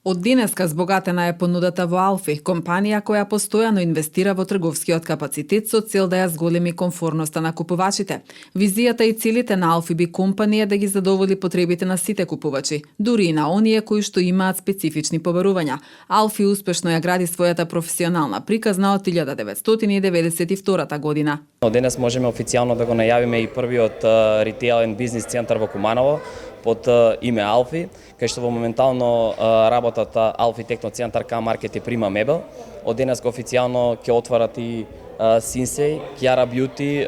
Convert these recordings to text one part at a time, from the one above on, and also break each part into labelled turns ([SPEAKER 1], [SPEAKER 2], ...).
[SPEAKER 1] Од денеска збогатена е понудата во Алфи, компанија која постојано инвестира во трговскиот капацитет со цел да ја зголеми комфорноста на купувачите. Визијата и целите на Алфи Би компанија да ги задоволи потребите на сите купувачи, дури и на оние кои што имаат специфични побарувања. Алфи успешно ја гради својата професионална приказна од 1992 година.
[SPEAKER 2] Од денес можеме официјално да го најавиме и првиот ритейл и бизнис центар во Куманово под име Алфи, кај што во моментално работат Алфи Техноцентар, К-маркет и Прима мебел. Од денес официјално ќе отварат и Синсей, Кјара Бјути,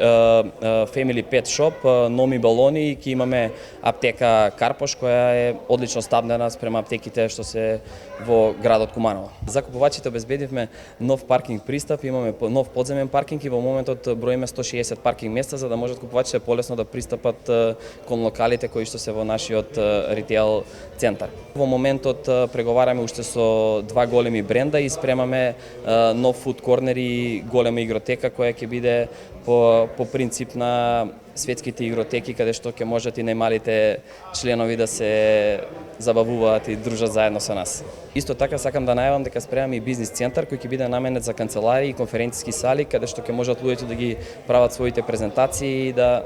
[SPEAKER 2] Family Pet Shop, Номи Балони и ќе имаме аптека Карпош која е одлично стабнена спрема аптеките што се во градот Куманово. За купувачите обезбедивме нов паркинг пристап, имаме нов подземен паркинг и во моментот броиме 160 паркинг места за да можат купувачите полесно да пристапат кон локалите кои што се во нашиот ритейл центар. Во моментот преговараме уште со два големи бренда и спремаме нов фуд корнер и голема игротека која ќе биде по принцип на светските игротеки каде што ќе можат и најмалите членови да се забавуваат и дружат заедно со нас. Исто така сакам да најавам дека спремаме и бизнис центар кој ќе биде наменет за канцеларии и конференциски сали каде што ќе можат луѓето да ги прават своите презентации и да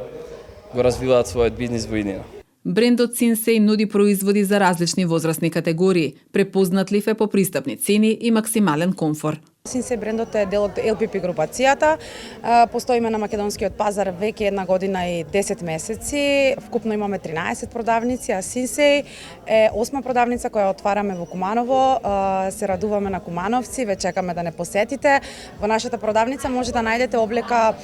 [SPEAKER 2] го развиваат својот бизнис во иднина.
[SPEAKER 1] Брендот Синсей нуди производи за различни возрастни категории, препознатлив е по пристапни цени и максимален комфор.
[SPEAKER 3] Синсей брендот е дел од LPP групацијата. Постоиме на македонскиот пазар веќе 1 година и 10 месеци. Вкупно имаме 13 продавници, а Синсей е 8 продавница која отвараме во Куманово. Се радуваме на кумановци, ве чекаме да не посетите. Во нашата продавница може да најдете облека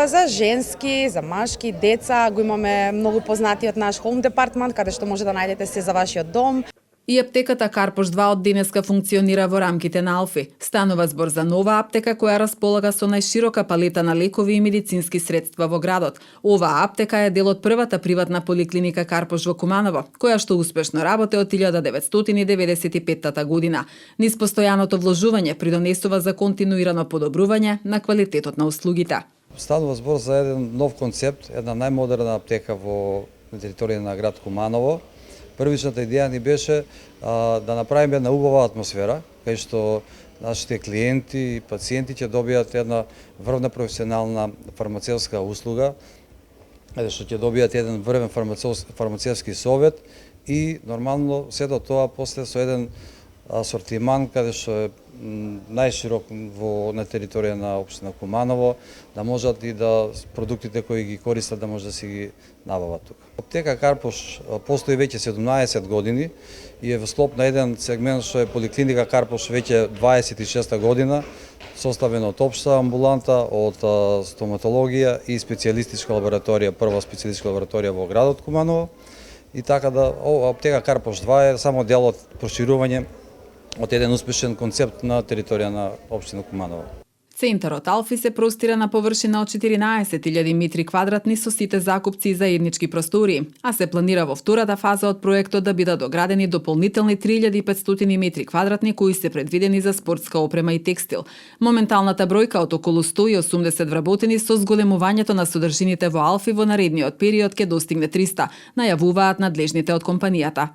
[SPEAKER 3] за женски, за машки, деца. Го имаме многу познатиот наш Home Department, каде што може да најдете се за вашиот дом.
[SPEAKER 1] И аптеката Карпош 2 од денеска функционира во рамките на Алфи. Станува збор за нова аптека која располага со најширока палета на лекови и медицински средства во градот. Оваа аптека е дел од првата приватна поликлиника Карпош во Куманово, која што успешно работи од 1995 година. Низ постојаното вложување придонесува за континуирано подобрување на квалитетот на услугите.
[SPEAKER 4] Станува збор за еден нов концепт, една најмодерна аптека во територија на град Куманово. Првичната идеја ни беше да направиме една убава атмосфера, кај што нашите клиенти и пациенти ќе добијат една врвна професионална фармацевска услуга, каде што ќе добијат еден врвен фармацевски совет и нормално се до тоа после со еден асортиман каде што е најширок на територија на општина Куманово, да можат и да продуктите кои ги користат да може да си ги набават тука. Аптека Карпош постои веќе 17 години и е во склоп на еден сегмент што е поликлиника Карпош веќе 26 година, составена од општа амбуланта, од стоматологија и специјалистичка лабораторија, прва специјалистичка лабораторија во градот Куманово. И така да аптека Карпош 2 е само дел од проширување од еден успешен концепт на територија на општина Куманово.
[SPEAKER 1] Центарот Алфи се простира на површина од 14.000 метри квадратни со сите закупци и заеднички простории, а се планира во втората фаза од проектот да бидат доградени дополнителни 3.500 метри квадратни кои се предвидени за спортска опрема и текстил. Моменталната бројка од околу 180 вработени со зголемувањето на содржините во Алфи во наредниот период ќе достигне 300, најавуваат надлежните од компанијата.